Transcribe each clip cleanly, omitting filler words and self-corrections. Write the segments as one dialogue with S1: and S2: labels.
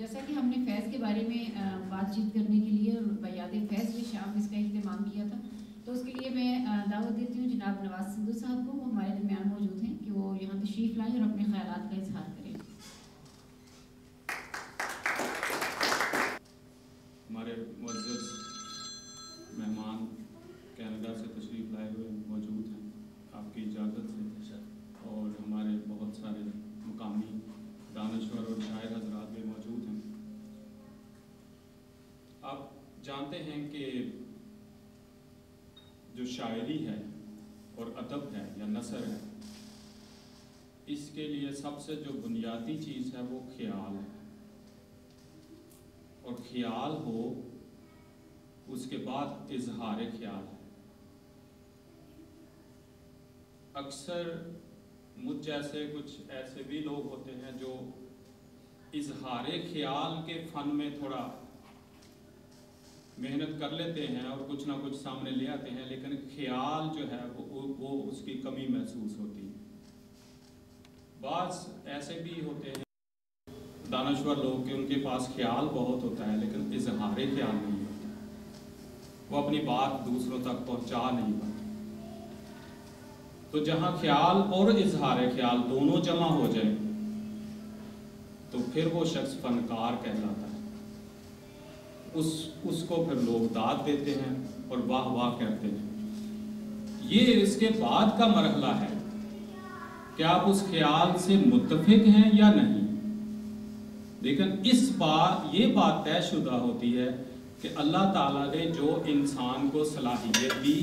S1: جیسا کہ ہم نے فیض کے بارے میں بات چیت کرنے کے لیے اور بیاد فیض کی شام اس کا اہتمام کیا تھا، تو اس کے لیے میں دعوت دیتی ہوں جناب نواز سندھو صاحب کو، وہ ہمارے درمیان موجود ہیں، کہ وہ یہاں تشریف لائیں اور اپنے خیالات کا اظہار کریں۔
S2: ہمارے معزز مہمان کینیڈا سے تشریف لائے ہوئے موجود ہیں آپ کی اجازت سے، اور ہمارے بہت سارے مقامی دانشور اور شاعر حضرات بھی موجود ہیں۔ آپ جانتے ہیں کہ جو شاعری ہے اور ادب ہے یا نثر ہے، اس کے لیے سب سے جو بنیادی چیز ہے وہ خیال ہے، اور خیال ہو اس کے بعد اظہار خیال ہے۔ اکثر مجھ جیسے کچھ ایسے بھی لوگ ہوتے ہیں جو اظہار خیال کے فن میں تھوڑا محنت کر لیتے ہیں اور کچھ نہ کچھ سامنے لے آتے ہیں، لیکن خیال جو ہے وہ اس کی کمی محسوس ہوتی ہے۔ بعض ایسے بھی ہوتے ہیں دانشور لوگ کہ ان کے پاس خیال بہت ہوتا ہے لیکن اظہار خیال نہیں ہوتا، وہ اپنی بات دوسروں تک پہنچا نہیں پاتے۔ تو جہاں خیال اور اظہار خیال دونوں جمع ہو جائیں تو پھر وہ شخص فنکار کہلاتا ہے۔ اس کو پھر لوگ داد دیتے ہیں اور واہ واہ کہتے ہیں۔ یہ اس کے بعد کا مرحلہ ہے کہ آپ اس خیال سے متفق ہیں یا نہیں، لیکن یہ بات طے شدہ ہوتی ہے کہ اللہ تعالیٰ نے جو انسان کو صلاحیت دی،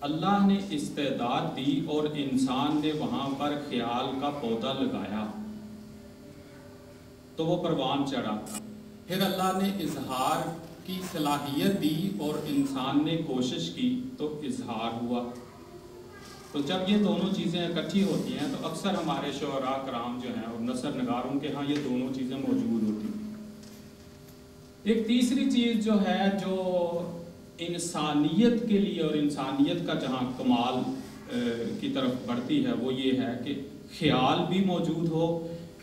S2: اللہ نے استعداد دی اور انسان نے وہاں پر خیال کا پودا لگایا تو وہ پروان چڑھا۔ پھر اللہ نے اظہار کی صلاحیت دی اور انسان نے کوشش کی تو اظہار ہوا۔ تو جب یہ دونوں چیزیں اکٹھی ہوتی ہیں تو اکثر ہمارے شعراء کرام جو ہیں اور نثر نگاروں کے ہاں یہ دونوں چیزیں موجود ہوتی ہیں۔ ایک تیسری چیز جو ہے جو انسانیت کے لیے اور انسانیت کا جہاں کمال کی طرف بڑھتی ہے وہ یہ ہے کہ خیال بھی موجود ہو،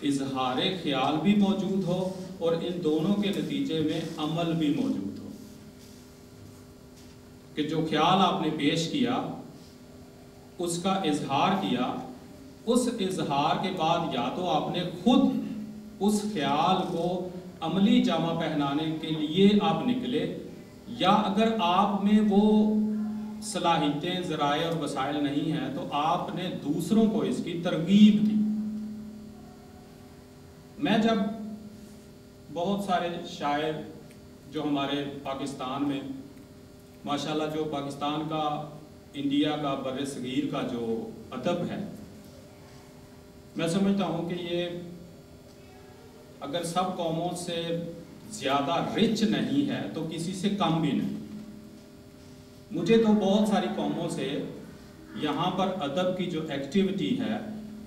S2: اظہار خیال بھی موجود ہو، اور ان دونوں کے نتیجے میں عمل بھی موجود ہو، کہ جو خیال آپ نے پیش کیا اس کا اظہار کیا، اس اظہار کے بعد یا تو آپ نے خود اس خیال کو عملی جامہ پہنانے کے لیے آپ نکلے، یا اگر آپ میں وہ صلاحیتیں، ذرائع اور وسائل نہیں ہیں تو آپ نے دوسروں کو اس کی ترغیب دی۔ میں جب بہت سارے شاعر جو ہمارے پاکستان میں ماشاءاللہ، جو پاکستان کا، انڈیا کا، بر صغیر کا جو ادب ہے، میں سمجھتا ہوں کہ یہ اگر سب قوموں سے زیادہ رچ نہیں ہے تو کسی سے کم بھی نہیں۔ مجھے تو بہت ساری قوموں سے یہاں پر ادب کی جو ایکٹیویٹی ہے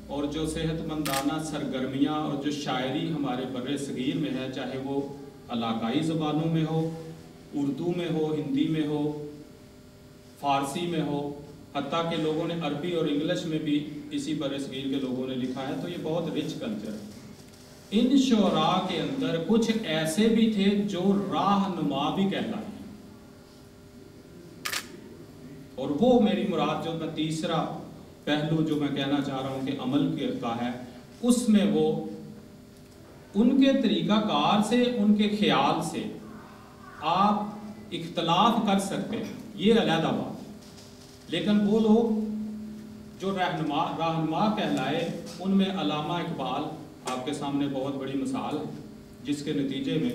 S2: اور جو صحت مندانہ سرگرمیاں اور جو شاعری ہمارے بر صغیر میں ہے، چاہے وہ علاقائی زبانوں میں ہو، اردو میں ہو، ہندی میں ہو، فارسی میں ہو، حتیٰ کہ لوگوں نے عربی اور انگلش میں بھی اسی بر صغیر کے لوگوں نے لکھا ہے، تو یہ بہت رچ کلچر ہے۔ ان شعراء کے اندر کچھ ایسے بھی تھے جو راہنما بھی کہلاتے ہیں، اور وہ میری مراد جو میں تیسرا پہلو جو میں کہنا چاہ رہا ہوں کہ عمل کا ہے، اس میں وہ ان کے طریقہ کار سے، ان کے خیال سے آپ اختلاف کر سکتے ہیں، یہ علیحدہ بات، لیکن وہ لوگ جو راہنما کہلائے، ان میں علامہ اقبال آپ کے سامنے بہت بڑی مثال ہے، جس کے نتیجے میں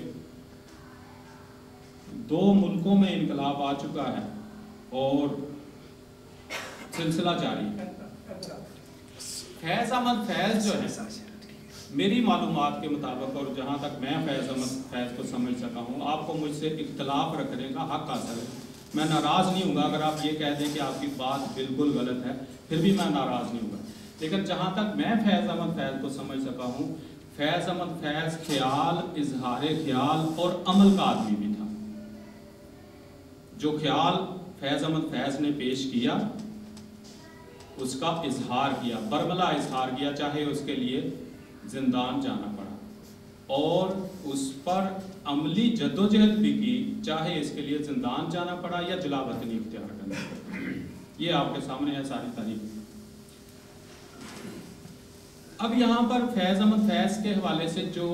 S2: 2 ملکوں میں انقلاب آ چکا ہے اور سلسلہ جاری ہے۔ فیض احمد فیض جو ہے، میری معلومات کے مطابق اور جہاں تک میں فیض احمد فیض کو سمجھ سکا ہوں، آپ کو مجھ سے اختلاف رکھنے کا حق حاصل ہے، میں ناراض نہیں ہوں گا اگر آپ یہ کہہ دیں کہ آپ کی بات بالکل غلط ہے، پھر بھی میں ناراض نہیں ہوں گا، لیکن جہاں تک میں فیض احمد فیض کو سمجھ سکا ہوں، فیض احمد فیض خیال، اظہار خیال اور عمل کا آدمی بھی تھا۔ جو خیال فیض احمد فیض نے پیش کیا اس کا اظہار کیا، برملا اظہار کیا، چاہے اس کے لیے زندان جانا پڑا۔ اور اس پر عملی جدوجہد بھی کی، چاہے اس کے لیے زندان جانا پڑا یا جلا وطنی اختیار کرنا پڑا۔ یہ آپ کے سامنے ہے ساری تاریخ۔ اب یہاں پر فیض احمد فیض کے حوالے سے جو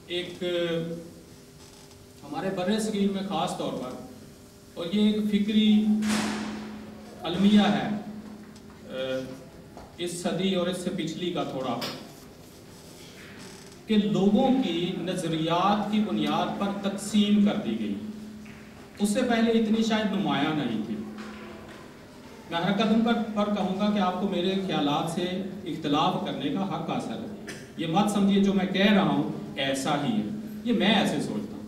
S2: ایک ہمارے بر صغیر میں خاص طور پر، اور یہ ایک فکری المیہ ہے اس صدی اور اس سے پچھلی کا تھوڑا، کہ لوگوں کی نظریات کی بنیاد پر تقسیم کر دی گئی، اس سے پہلے اتنی شاید نمایاں نہیں تھی۔ میں ہر قدم پر کہوں گا کہ آپ کو میرے خیالات سے اختلاف کرنے کا حق حاصل ہے، یہ مت سمجھیے جو میں کہہ رہا ہوں ایسا ہی ہے، یہ میں ایسے سوچتا ہوں۔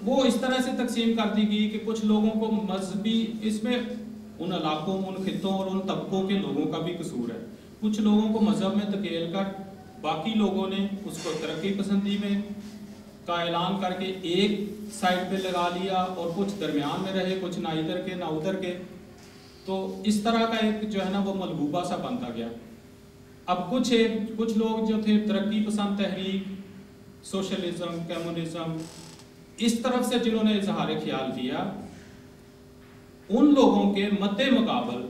S2: وہ اس طرح سے تقسیم کر دی گئی کہ کچھ لوگوں کو مذہبی، اس میں ان علاقوں، ان خطوں اور ان طبقوں کے لوگوں کا بھی قصور ہے، کچھ لوگوں کو مذہب میں دھکیل کر باقی لوگوں نے اس کو ترقی پسندی میں کا اعلان کر کے ایک سائڈ پہ لگا لیا، اور کچھ درمیان میں رہے، کچھ نہ ادھر کے نہ ادھر کے، تو اس طرح کا ایک جو ہے نا وہ ملبوبہ سا بنتا گیا۔ اب کچھ لوگ جو تھے ترقی پسند تحریک، سوشلزم، کمیونزم، اس طرف سے جنہوں نے اظہار خیال کیا، ان لوگوں کے مد مقابل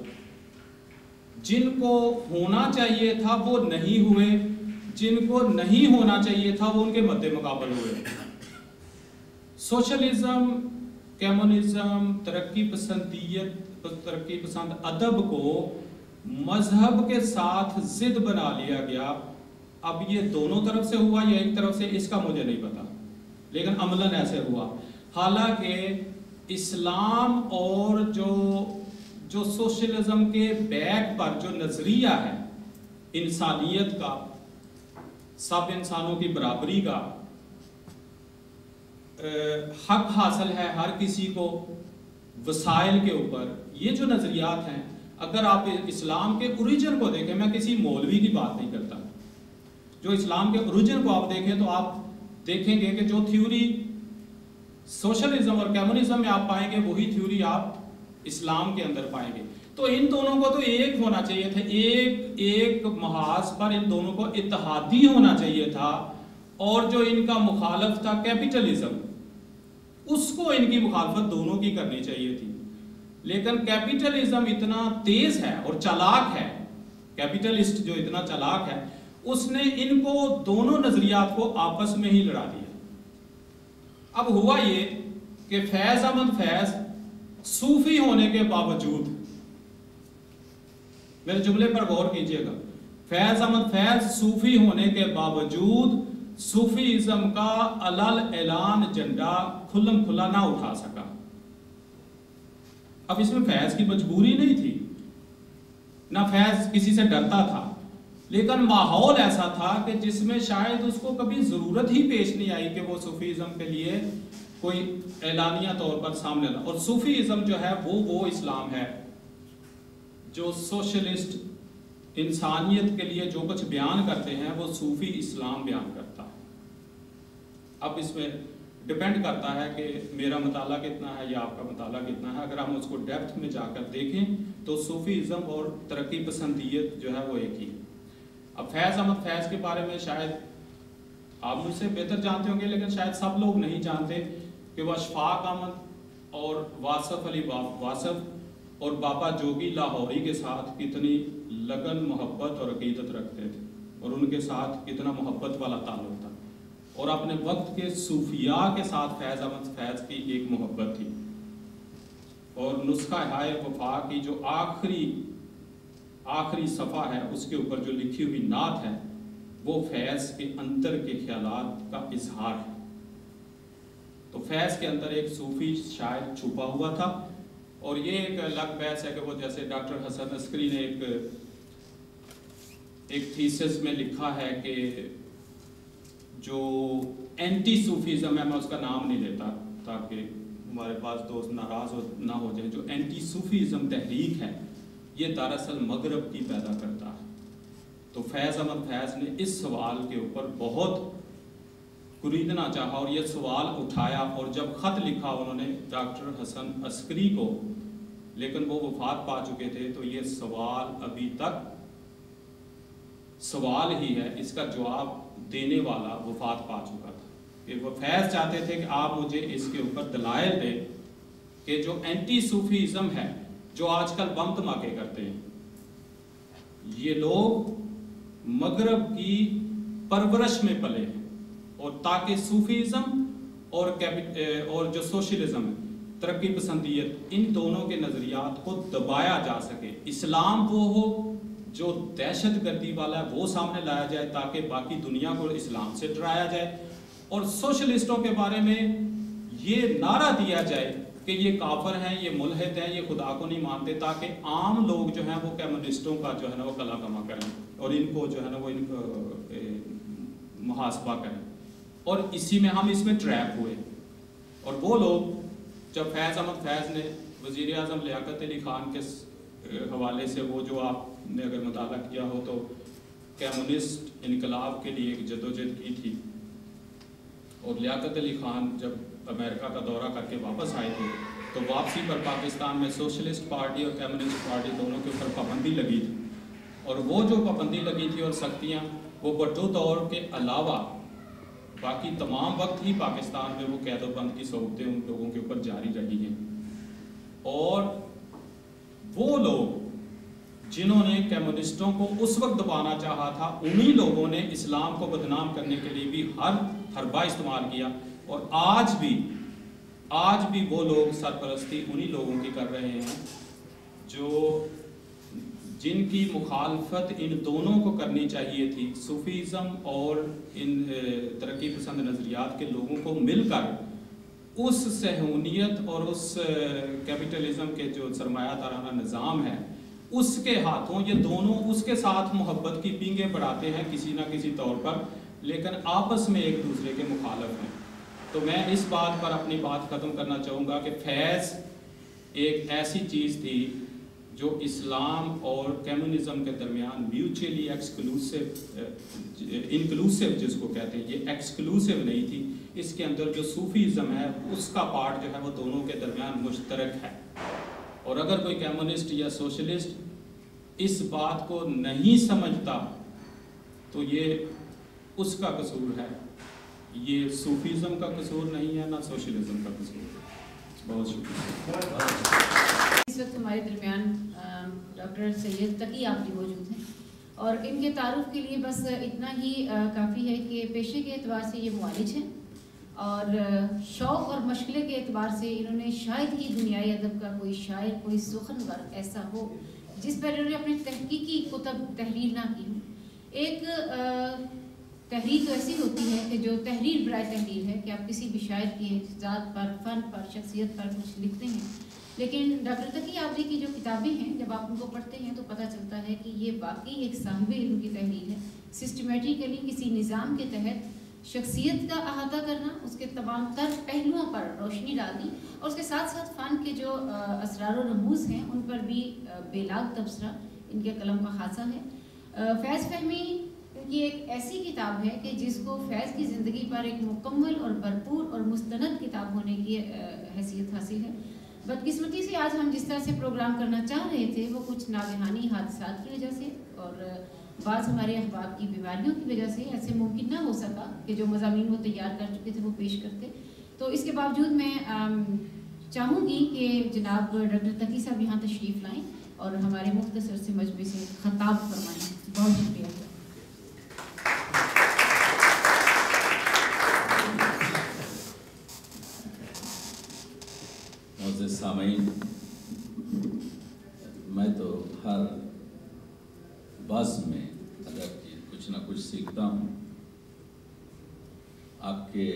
S2: جن کو ہونا چاہیے تھا وہ نہیں ہوئے، جن کو نہیں ہونا چاہیے تھا وہ ان کے مد مقابل ہوئے۔ سوشلزم، کمیونزم، ترقی پسند ادب کو مذہب کے ساتھ ضد بنا لیا گیا۔ اب یہ دونوں طرف سے ہوا یا ایک طرف سے، اس کا مجھے نہیں پتا، لیکن عملاً ایسے ہوا۔ حالانکہ اسلام اور جو سوشلزم کے بیک پر جو نظریہ ہے انسانیت کا، سب انسانوں کی برابری کا، حق حاصل ہے ہر کسی کو وسائل کے اوپر، یہ جو نظریات ہیں، اگر آپ اسلام کے اوریجن کو دیکھیں، میں کسی مولوی کی بات نہیں کرتا، جو اسلام کے اوریجن کو آپ دیکھیں تو آپ دیکھیں گے کہ جو تھیوری سوشلزم اور کمیونزم میں آپ پائیں گے وہی تھیوری آپ اسلام کے اندر پائیں گے۔ تو ان دونوں کو تو ایک ہونا چاہیے تھا، ایک محاذ پر ان دونوں کو اتحادی ہونا چاہیے تھا، اور جو ان کا مخالف تھا کیپیٹلزم، اس کو ان کی مخالفت دونوں کی کرنی چاہیے تھی۔ لیکن کیپیٹلزم اتنا تیز ہے اور چالاک ہے، کیپیٹلسٹ جو اتنا چالاک ہے، اس نے ان کو دونوں نظریات کو آپس میں ہی لڑا دیا۔ اب ہوا یہ کہ فیض احمد فیض صوفی ہونے کے باوجود، میرے جملے پر غور کیجئے گا، فیض احمد فیض صوفی ہونے کے باوجود صوفیزم کا علل اعلان جھنڈا کھلم کھلا نہ اٹھا سکا۔ اب اس میں فیض کی مجبوری نہیں تھی، نہ فیض کسی سے ڈرتا تھا، لیکن ماحول ایسا تھا کہ جس میں شاید اس کو کبھی ضرورت ہی پیش نہیں آئی کہ وہ صوفیزم کے لیے کوئی اعلانیہ طور پر سامنے لا۔ اور صوفیزم جو ہے وہ اسلام ہے جو سوشلسٹ انسانیت کے لیے جو کچھ بیان کرتے ہیں وہ صوفی اسلام بیان کرتا ہے۔ اب اس میں ڈیپینڈ کرتا ہے کہ میرا مطالعہ کتنا ہے یا آپ کا مطالعہ کتنا ہے۔ اگر ہم اس کو ڈیپتھ میں جا کر دیکھیں تو صوفیزم اور ترقی پسندیت جو ہے وہ ایک ہی ہے۔ اب فیض احمد فیض کے بارے میں شاید آپ مجھ سے بہتر جانتے ہوں گے، لیکن شاید سب لوگ نہیں جانتے کہ وہ اشفاق احمد اور واصف علی واصف اور بابا جوگی لاہوری کے ساتھ کتنی لگن، محبت اور عقیدت رکھتے تھے، اور ان کے ساتھ کتنا محبت والا تعلق تھا، اور اپنے وقت کے صوفیاء کے ساتھ فیض احمد فیض کی ایک محبت تھی۔ اور نسخہ ہائے وفا کی جو آخری صفحہ ہے اس کے اوپر جو لکھی ہوئی نعت ہے وہ فیض کے اندر کے خیالات کا اظہار ہے۔ تو فیض کے اندر ایک صوفی شاعر چھپا ہوا تھا، اور یہ ایک الگ بحث ہے کہ وہ جیسے ڈاکٹر حسن عسکری نے ایک تھیسس میں لکھا ہے کہ جو اینٹی صوفیزم ہے، میں اس کا نام نہیں لیتا تاکہ ہمارے پاس دوست ناراض نہ ہو جائیں، جو اینٹی صوفیزم تحریک ہے یہ دراصل مغرب کی پیدا کرتا ہے۔ تو فیض احمد فیض نے اس سوال کے اوپر بہت کریدنا چاہا اور یہ سوال اٹھایا، اور جب خط لکھا انہوں نے ڈاکٹر حسن عسکری کو، لیکن وہ وفات پا چکے تھے، تو یہ سوال ابھی تک سوال ہی ہے، اس کا جواب دینے والا وفات پا چکا تھا کہ وہ فیض چاہتے تھے کہ آپ مجھے اس کے اوپر دلائل دیں کہ جو اینٹی صوفیزم ہے، جو آج کل بم دھماکے کرتے ہیں، یہ لوگ مغرب کی پرورش میں پلے ہیں، اور تاکہ صوفیزم اور جو سوشلزم ہے، ترقی پسندیت، ان دونوں کے نظریات کو دبایا جا سکے، اسلام وہ ہو جو دہشت گردی والا ہے وہ سامنے لایا جائے تاکہ باقی دنیا کو اسلام سے ڈرایا جائے، اور سوشلسٹوں کے بارے میں یہ نعرہ دیا جائے کہ یہ کافر ہیں، یہ ملحد ہیں، یہ خدا کو نہیں مانتے، تاکہ عام لوگ جو ہیں وہ کمیونسٹوں کا جو ہے نا وہ کلا کما کریں اور ان کو جو ہے نا وہ ان کو محاسبہ کریں، اور اسی میں ہم اس میں ٹریپ ہوئے۔ اور وہ لوگ جب فیض احمد فیض نے وزیر اعظم لیاقت علی خان کے حوالے سے وہ جو آپ نے اگر مطالعہ کیا ہو تو کمیونسٹ انقلاب کے لیے ایک جدوجہد کی تھی، اور لیاقت علی خان جب امریکہ کا دورہ کر کے واپس آئے تھے تو واپسی پر پاکستان میں سوشلسٹ پارٹی اور کمیونسٹ پارٹی دونوں کے اوپر پابندی لگی تھی، اور وہ جو پابندی لگی تھی اور سختیاں وہ بھٹو دور کے علاوہ باقی تمام وقت ہی پاکستان میں وہ قید و بند کی صورتیں ان لوگوں کے اوپر جاری رہی ہیں، اور وہ لوگ جنہوں نے کمیونسٹوں کو اس وقت دبانا چاہا تھا انہی لوگوں نے اسلام کو بدنام کرنے کے لیے بھی ہر حربہ استعمال کیا، اور آج بھی وہ لوگ سرپرستی انہی لوگوں کی کر رہے ہیں جن کی مخالفت ان دونوں کو کرنی چاہیے تھی، صوفیزم اور ان ترقی پسند نظریات کے لوگوں کو مل کر اس صہیونیت اور اس کیپٹلزم کے جو سرمایہ دارانہ نظام ہے اس کے ہاتھوں یہ دونوں اس کے ساتھ محبت کی پینگیں بڑھاتے ہیں کسی نہ کسی طور پر، لیکن آپس میں ایک دوسرے کے مخالف ہیں۔ تو میں اس بات پر اپنی بات ختم کرنا چاہوں گا کہ فیض ایک ایسی چیز تھی جو اسلام اور کمیونزم کے درمیان میوچولی انکلوسیو جس کو کہتے ہیں، یہ ایکسکلوسیو نہیں تھی، اس کے اندر جو صوفیزم ہے اس کا پارٹ جو ہے وہ دونوں کے درمیان مشترک ہے، اور اگر کوئی کمیونسٹ یا سوشلسٹ اس بات کو نہیں سمجھتا تو یہ اس کا قصور ہے، یہ صوفیزم کا قصور نہیں ہے، نہ سوشلزم کا قصور ہے۔ بہت شکریہ۔
S1: اس وقت ہمارے درمیان ڈاکٹر سید تقی آبدی موجود ہیں، اور ان کے تعارف کے لیے بس اتنا ہی کافی ہے کہ پیشے کے اعتبار سے یہ معالج ہیں، اور شوق اور مشغلے کے اعتبار سے انہوں نے شاید ہی دنیائے ادب کا کوئی شاعر، کوئی سخنور ایسا ہو جس پر انہوں نے اپنے تحقیقی کتب تحریر نہ کی ہوں۔ ایک تحریر تو ایسی ہوتی ہے کہ جو تحریر برائے تحریر ہے کہ آپ کسی بھی شاعر کی ذات پر، فن پر، شخصیت پر کچھ لکھتے ہیں، لیکن ڈاکٹر تقی آبدی کی جو کتابیں ہیں جب آپ ان کو پڑھتے ہیں تو پتہ چلتا ہے کہ یہ واقعی ایک صاحب علم کی تحریر ہے، سسٹمیٹیکلی کسی نظام کے تحت شخصیت کا احاطہ کرنا، اس کے تمام تر پہلوؤں پر روشنی ڈالنی، اور اس کے ساتھ ساتھ فن کے جو اسرار و رموز ہیں ان پر بھی بے لاگ تبصرہ ان کے قلم کا خاصہ ہے۔ فیض فہمی کی ایک ایسی کتاب ہے کہ جس کو فیض کی زندگی پر ایک مکمل اور بھرپور اور مستند کتاب ہونے کی حیثیت حاصل ہے۔ بدقسمتی سے آج ہم جس طرح سے پروگرام کرنا چاہ رہے تھے وہ کچھ ناگہانی حادثات کی وجہ سے اور بعض ہمارے احباب کی بیماریوں کی وجہ سے ایسے ممکن نہ ہو سکا کہ جو مضامین وہ تیار کر چکے تھے وہ پیش کرتے۔ تو اس کے باوجود میں چاہوں گی کہ جناب ڈاکٹر تقی صاحب یہاں تشریف لائیں اور ہمارے مختصر سے مجمع سے خطاب فرمائیں۔ بہت شکریہ۔
S3: معزز سامعین، میں تو ہر بزم میں ادب کی کچھ نہ کچھ سیکھتا ہوں۔ آپ کے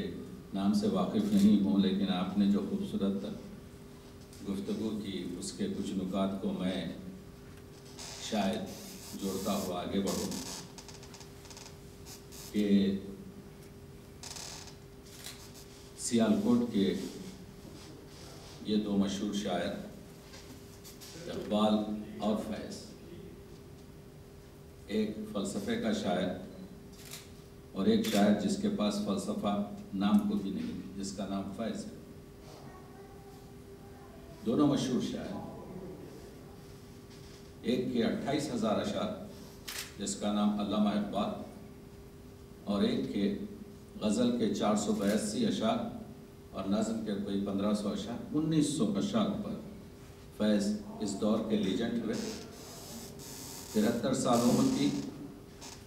S3: نام سے واقف نہیں ہوں، لیکن آپ نے جو خوبصورت گفتگو کی اس کے کچھ نکات کو میں شاید جوڑتا ہوا آگے بڑھوں کہ سیالکوٹ کے یہ دو مشہور شاعر اقبال اور فیض، ایک فلسفے کا شاعر اور ایک شاعر جس کے پاس فلسفہ نام کو بھی نہیں، جس کا نام فیض ہے۔ دونوں مشہور شاعر، ایک کے 28,000 اشعار جس کا نام علامہ اقبال، اور ایک کے غزل کے 482 اشعار اور نظم کے کوئی 1500 اشعار، 1900 اشعار پر فیض اس دور کے لیجنڈ ہوئے۔ 73 سال عمر کی،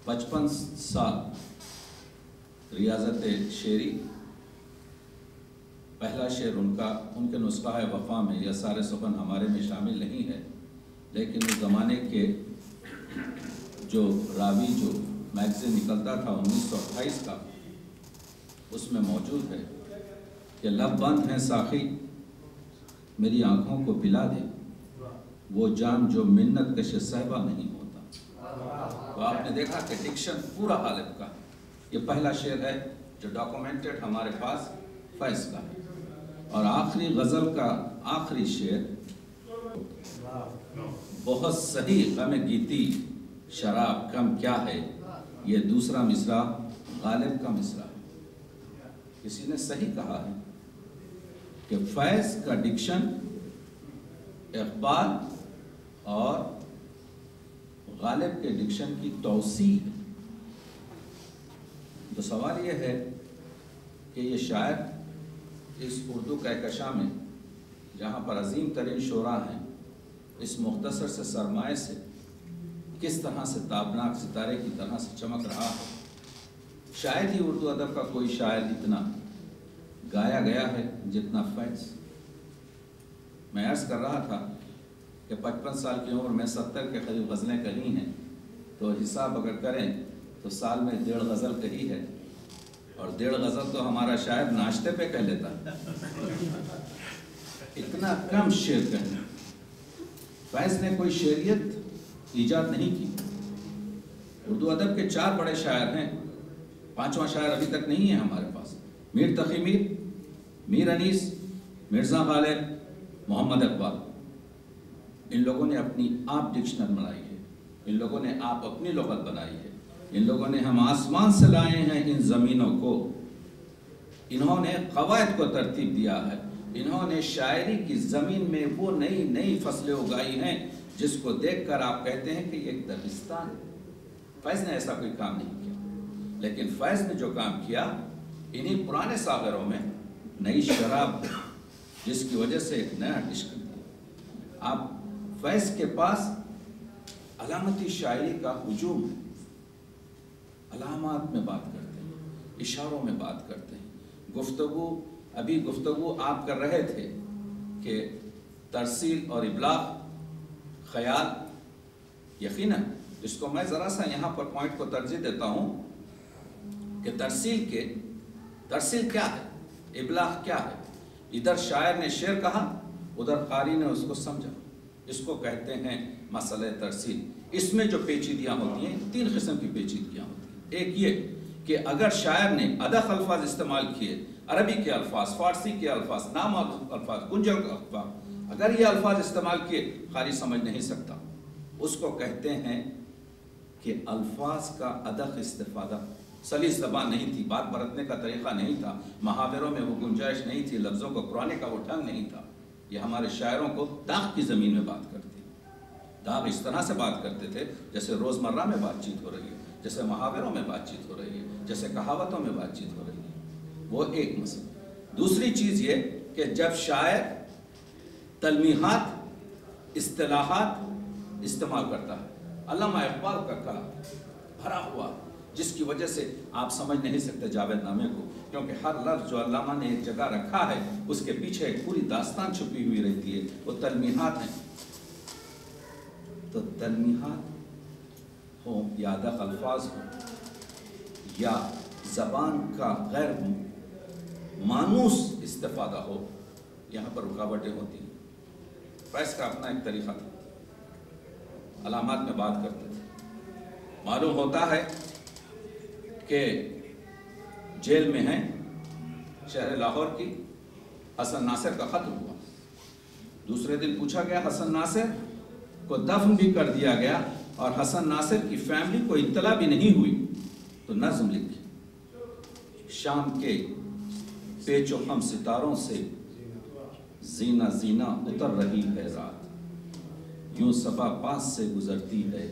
S3: 55 سال ریاضت شعری۔ پہلا شعر ان کے نسخہ وفا میں یا سارے سخن ہمارے میں شامل نہیں ہے، لیکن اس زمانے کے جو راوی جو میگزین نکلتا تھا 1928 کا، اس میں موجود ہے کہ لب بند ہیں ساقی میری آنکھوں کو پلا دے، وہ جام جو منت کش صحبہ نہیں ہوتا۔ تو آپ نے دیکھا کہ ڈکشن پورا غالب کا، یہ پہلا شعر ہے جو ڈاکومنٹڈ ہمارے پاس فیض کا ہے۔ اور آخری غزل کا آخری شعر، بہت صحیح غم گیتی شراب کم کیا ہے، یہ دوسرا مصرع غالب کا مصرع ہے۔ کسی نے صحیح کہا ہے کہ فیض کا ڈکشن اقبال اور غالب کے ڈکشن کی توسیع ہے۔ تو سوال یہ ہے کہ یہ شاعر اس اردو کہکشاں میں جہاں پر عظیم ترین شعراء ہیں، اس مختصر سے سرمایہ سے کس طرح سے تابناک ستارے کی طرح سے چمک رہا ہے۔ شاید ہی اردو ادب کا کوئی شاعر اتنا گایا گیا ہے جتنا فیض۔ میں عرض کر رہا تھا کہ 55 سال کی عمر میں 70 کے قریب غزلیں کہی ہیں، تو حساب اگر کریں تو سال میں 1.5 غزل کہی ہے، اور 1.5 غزل تو ہمارا شاعر ناشتے پہ کہہ لیتا ہے۔ اتنا کم شعر کہنا۔ فیض نے کوئی شعریت ایجاد نہیں کی۔ اردو ادب کے 4 بڑے شاعر ہیں، 5واں شاعر ابھی تک نہیں ہے ہمارے پاس۔ میر تقی میر، میر انیس، مرزا غالب، محمد اقبال۔ ان لوگوں نے اپنی آپ ڈکشنر بنائی ہے، ان لوگوں نے آپ اپنی لغت بنائی ہے، ان لوگوں نے ہم آسمان سے لائے ہیں ان زمینوں کو، انہوں نے قواعد کو ترتیب دیا ہے، انہوں نے شاعری کی زمین میں وہ نئی نئی فصلیں اگائی ہیں جس کو دیکھ کر آپ کہتے ہیں کہ یہ ایک دبستان ہے۔ فیض نے ایسا کوئی کام نہیں کیا، لیکن فیض نے جو کام کیا انہی پرانے ساغروں میں نئی شراب، جس کی وجہ سے ایک نیا ڈشکن دیا۔ آپ فیض کے پاس علامتی شاعری کا ہجوم ہے، علامات میں بات کرتے ہیں، اشاروں میں بات کرتے ہیں۔ گفتگو آپ کر رہے تھے کہ ترسیل اور ابلاغ، خیال، یقیناً اس کو میں ذرا سا یہاں پر پوائنٹ کو ترجیح دیتا ہوں کہ ترسیل کیا ہے، ابلاغ کیا ہے۔ ادھر شاعر نے شعر کہا، ادھر قاری نے اس کو سمجھا، اس کو کہتے ہیں مسئلہ ترسیل۔ اس میں جو پیچیدگیاں ہوتی ہیں، 3 قسم کی پیچیدگیاں ہوتی ہیں۔ ایک یہ کہ اگر شاعر نے ادق الفاظ استعمال کیے، عربی کے الفاظ، فارسی کے الفاظ، نامعلوم الفاظ، گنجل الفاظ، اگر یہ الفاظ استعمال کیے قاری سمجھ نہیں سکتا، اس کو کہتے ہیں کہ الفاظ کا ادق استفادہ، سلیس زبان نہیں تھی، بات برتنے کا طریقہ نہیں تھا، محاوروں میں وہ گنجائش نہیں تھی، لفظوں کو قرانے کا وہ ڈھنگ نہیں تھا۔ یہ ہمارے شاعروں کو داغ کی زمین میں بات کرتے ہیں، داغ اس طرح سے بات کرتے تھے جیسے روزمرہ میں بات چیت ہو رہی ہے، جیسے محاوروں میں بات چیت ہو رہی ہے، جیسے کہاوتوں میں بات چیت ہو رہی ہے۔ وہ ایک مسئلہ۔ دوسری چیز یہ کہ جب شاعر تلمیحات، اصطلاحات استعمال کرتا ہے، علامہ اقبال کا کلام بھرا ہوا، جس کی وجہ سے آپ سمجھ نہیں سکتے جاوید نامے کو، کیونکہ ہر لفظ جو علامہ نے ایک جگہ رکھا ہے اس کے پیچھے ایک پوری داستان چھپی ہوئی رہتی ہے، وہ تلمیحات ہیں۔ تو تلمیحات ہو یا ادق الفاظ ہو یا زبان کا غیر مانوس استفادہ ہو، یہاں پر رکاوٹیں ہوتی ہیں۔ فیض کا اپنا ایک طریقہ تھا، علامات میں بات کرتے تھے۔ معلوم ہوتا ہے کہ جیل میں ہیں، شہر لاہور کی، حسن ناصر کا قتل ہوا، دوسرے دن پوچھا گیا حسن ناصر کو دفن بھی کر دیا گیا اور حسن ناصر کی فیملی کو اطلاع بھی نہیں ہوئی، تو نظم لکھی، شام کے پیچ و خم ستاروں سے زینہ زینہ اتر رہی ہے رات، یوں صفا پاس سے گزرتی ہے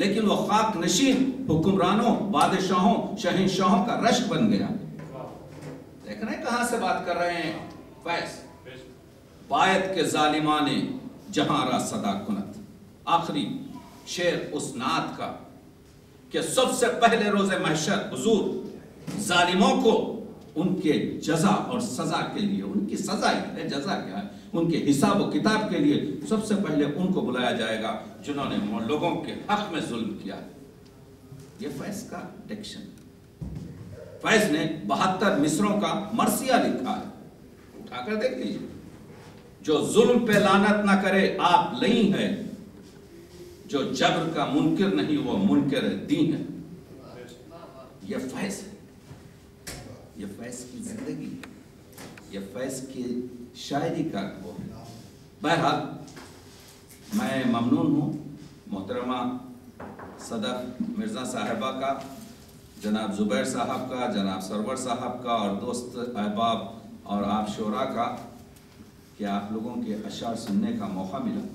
S3: لیکن وہ خاک نشین حکمرانوں، بادشاہوں، شہنشاہوں کا رشک بن گیا۔ دیکھ رہے ہیں کہاں سے بات کر رہے ہیں؟ فیض باید کے ظالمان جہاں را صدا کنت۔ آخری شعر اس نعت کا کہ سب سے پہلے روز محشر حضور ظالموں کو ان کے جزا اور سزا کے لیے، ان کی سزا ہی ہے، جزا کیا ہے، ان کے حساب و کتاب کے لیے سب سے پہلے ان کو بلایا جائے گا جنہوں نے لوگوں کے حق میں ظلم کیا۔ یہ فیض کا ڈکشن۔ فیض نے 72 مصروں کا مرثیہ لکھا ہے، اٹھا کر دیکھ لیجیے۔ جو ظلم پہ لعنت نہ کرے آپ لئی ہے، جو جبر کا منکر نہیں وہ منکر دین ہے۔ یہ فیض ہے، یہ فیض کی زندگی ہے، یہ فیض کی شاعری کا وہ ہے۔ بہرحال میں ممنون ہوں محترمہ صدف مرزا صاحبہ کا، جناب زبیر صاحب کا، جناب سرور صاحب کا، اور دوست احباب اور آپ شعراء کا کہ آپ لوگوں کے اشعار سننے کا موقع ملا۔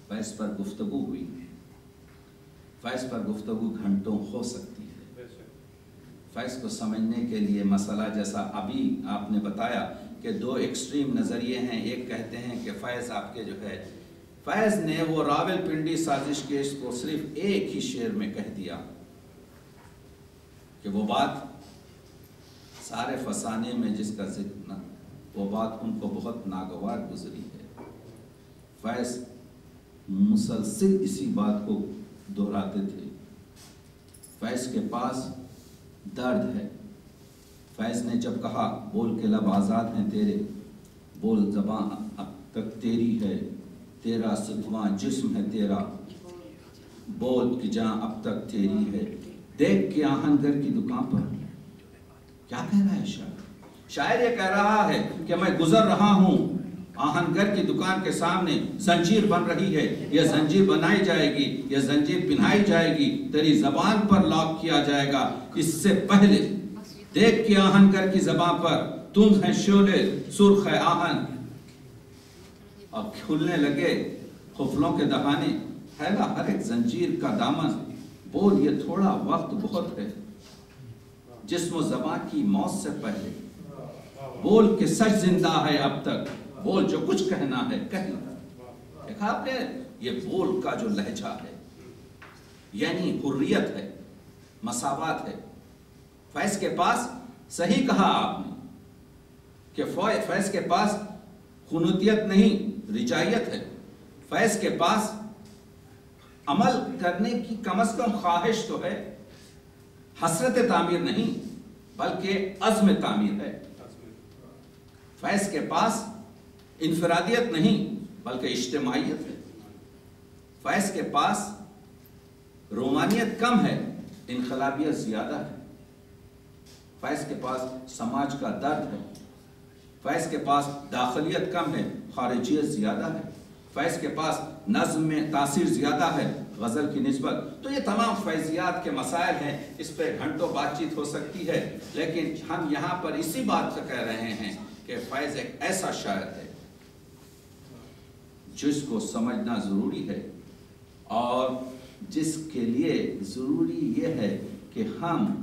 S3: فیض پر گفتگو ہوئی، فیض پر گفتگو گھنٹوں ہو سکتی ہے۔ فیض کو سمجھنے کے لیے مسئلہ جیسا ابھی آپ نے بتایا کہ 2 ایکسٹریم نظریے ہیں۔ ایک کہتے ہیں کہ فیض آپ کے جو ہے، فیض نے وہ راول پنڈی سازش کیس کو صرف ایک ہی شعر میں کہہ دیا کہ وہ بات سارے فسانے میں جس کا ذکر نہ، وہ بات ان کو بہت ناگوار گزری ہے۔ فیض مسلسل اسی بات کو دہراتے تھے۔ فیض کے پاس درد ہے۔ فیض نے جب کہا بول کے لب آزاد ہیں تیرے، بول زباں اب تک تیری ہے، تیرا ستواں جسم ہے تیرا، بول کہ جاں اب تک تیری ہے، دیکھ کے آہن گر کی دکان پر۔ کیا کہہ رہا ہے شاعر؟ شاعر یہ کہہ رہا ہے کہ میں گزر رہا ہوں آہن گر کی دکان کے سامنے، زنجیر بن رہی ہے، یہ زنجیر بنائی جائے گی، یہ زنجیر پہنائی جائے گی، تیری زبان پر لاک کیا جائے گا۔ اس سے پہلے دیکھ کے آہن گر کی زبان پر تم ہے شعلے سرخ ہے آہن، اب کھلنے لگے خفلوں کے دہانے، پھیلا ہر ایک زنجیر کا دامن، بول یہ تھوڑا وقت بہت ہے جسم و زبان کی موت سے پہلے، بول کہ سچ زندہ ہے اب تک، بول جو کچھ کہنا ہے کہہ لو۔ دیکھا آپ نے یہ بول کا جو لہجہ ہے، یعنی حریت ہے، مساوات ہے۔ فیض کے پاس صحیح کہا آپ نے کہ فیض کے پاس خنوتیت نہیں رجائیت ہے۔ فیض کے پاس عمل کرنے کی کم از کم خواہش تو ہے، حسرت تعمیر نہیں بلکہ عزم تعمیر ہے۔ فیض کے پاس انفرادیت نہیں بلکہ اجتماعیت ہے۔ فیض کے پاس رومانیت کم ہے، انقلابیت زیادہ ہے۔ فیض کے پاس سماج کا درد ہے۔ فیض کے پاس داخلیت کم ہے، خارجیت زیادہ ہے۔ فیض کے پاس نظم میں تاثیر زیادہ ہے، غزل کی نسبت۔ تو یہ تمام فیضیات کے مسائل ہیں، اس پہ گھنٹوں بات چیت ہو سکتی ہے، لیکن ہم یہاں پر اسی بات کا کہہ رہے ہیں کہ فیض ایک ایسا شاعر ہے جس کو سمجھنا ضروری ہے، اور جس کے لیے ضروری یہ ہے کہ ہم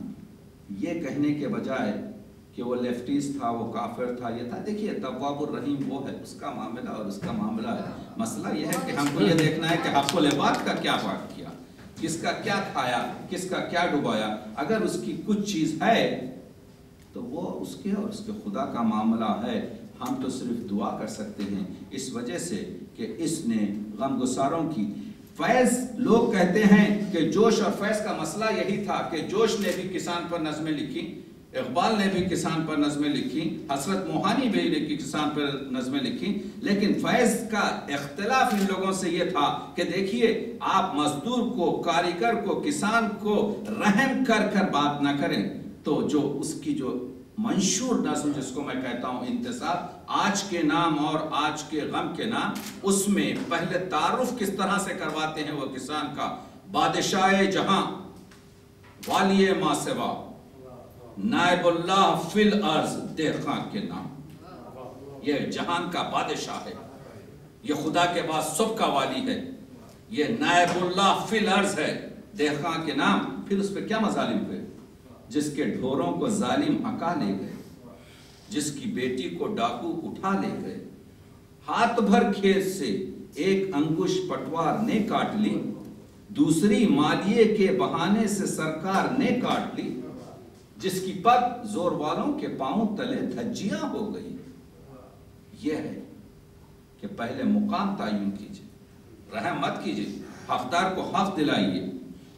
S3: یہ کہنے کے بجائے کہ وہ لیفٹیز تھا، وہ کافر تھا، یہ تھا۔ دیکھیے تواب الرحیم وہ ہے، اس کا معاملہ اور اس کا معاملہ ہے۔ مسئلہ یہ ہے کہ ہم کو یہ دیکھنا ہے کہ حق العباد کا کیا بات کیا، کس کا کیا کھایا، کس کا کیا ڈبایا۔ اگر اس کی کچھ چیز ہے تو وہ اس کے اور اس کے خدا کا معاملہ ہے۔ ہم تو صرف دعا کر سکتے ہیں اس وجہ سے کہ اس نے غم گساروں کی فیض، لوگ کہتے ہیں کہ جوش اور فیض کا مسئلہ یہی تھا کہ جوش نے بھی کسان پر نظمیں لکھی، اقبال نے بھی کسان پر نظمیں لکھی، حسرت موہانی بھی نے کسان پر نظمیں لکھی، لیکن فیض کا اختلاف ان لوگوں سے یہ تھا کہ دیکھیے آپ مزدور کو، کاریگر کو، کسان کو رحم کر کر بات نہ کریں، تو جو اس کی جو منشور نظم جس کو میں کہتا ہوں انتصاب، آج کے نام اور آج کے غم کے نام، اس میں پہلے تعارف کس طرح سے کرواتے ہیں وہ کسان کا، بادشاہ جہاں والی ما سوا نائب اللہ فی الارض دہخاں کے نام۔ یہ جہان کا بادشاہ ہے، یہ خدا کے بعد سب کا والی ہے، یہ نائب اللہ فی الارض ہے، دہقاں کے نام، پھر اس پہ کیا مظالم ہوئے؟ جس کے ڈھوروں کو ظالم ہکا لے گئے، جس کی بیٹی کو ڈاکو اٹھا لے گئے، ہاتھ بھر کھیت سے ایک انگوش پٹوار نے کاٹ لی، دوسری مالیے کے بہانے سے سرکار نے کاٹ لی، جس کی پگ زور والوں کے پاؤں تلے دھجیاں ہو گئی۔ یہ ہے کہ پہلے مقام تعین کیجئے، رحم مت کیجئے، حقدار کو حق دلائیے۔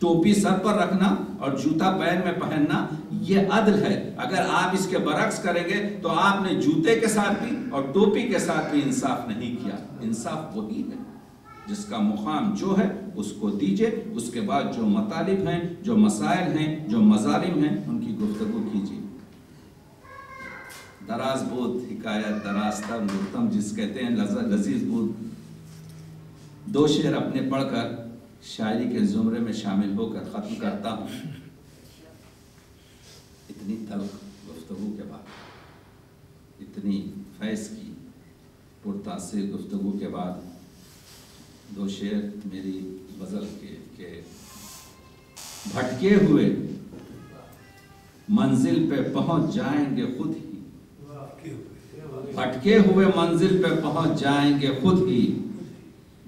S3: ٹوپی سر پر رکھنا اور جوتا پیر میں پہننا یہ عدل ہے۔ اگر آپ اس کے برعکس کریں گے تو آپ نے جوتے کے ساتھ بھی اور ٹوپی کے ساتھ بھی انصاف نہیں کیا۔ انصاف وہی ہے جس کا مقام جو ہے اس کو دیجئے، اس کے بعد جو مطالب ہیں، جو مسائل ہیں، جو مظالم ہیں، ان کی گفتگو کیجئے۔ دراز بود حکایت دراز تر گفتم جس کہتے ہیں لذیذ بود، دو شعر اپنے پڑھ کر شاعری کے زمرے میں شامل ہو کر ختم کرتا ہوں۔ اتنی تلخ گفتگو کے بعد، اتنی فیض کی پرتاثر گفتگو کے بعد، دو شعر میری غزل کے کہ بھٹکے ہوئے منزل پہ پہنچ جائیں گے خود ہی، بھٹکے ہوئے منزل پہ پہنچ جائیں گے خود ہی،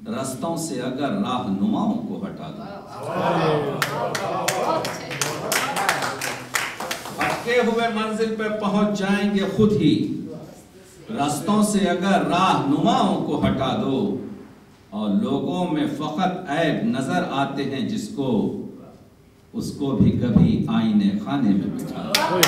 S3: رستوں سے اگر راہنماؤں کو ہٹا دو۔ بھٹکے ہوئے منزل پہ پہنچ جائیں گے خود ہی، رستوں سے اگر راہنماؤں کو ہٹا دو، اور لوگوں میں فقط عیب نظر آتے ہیں جس کو، اس کو بھی کبھی آئینے خانے میں بٹھا دو۔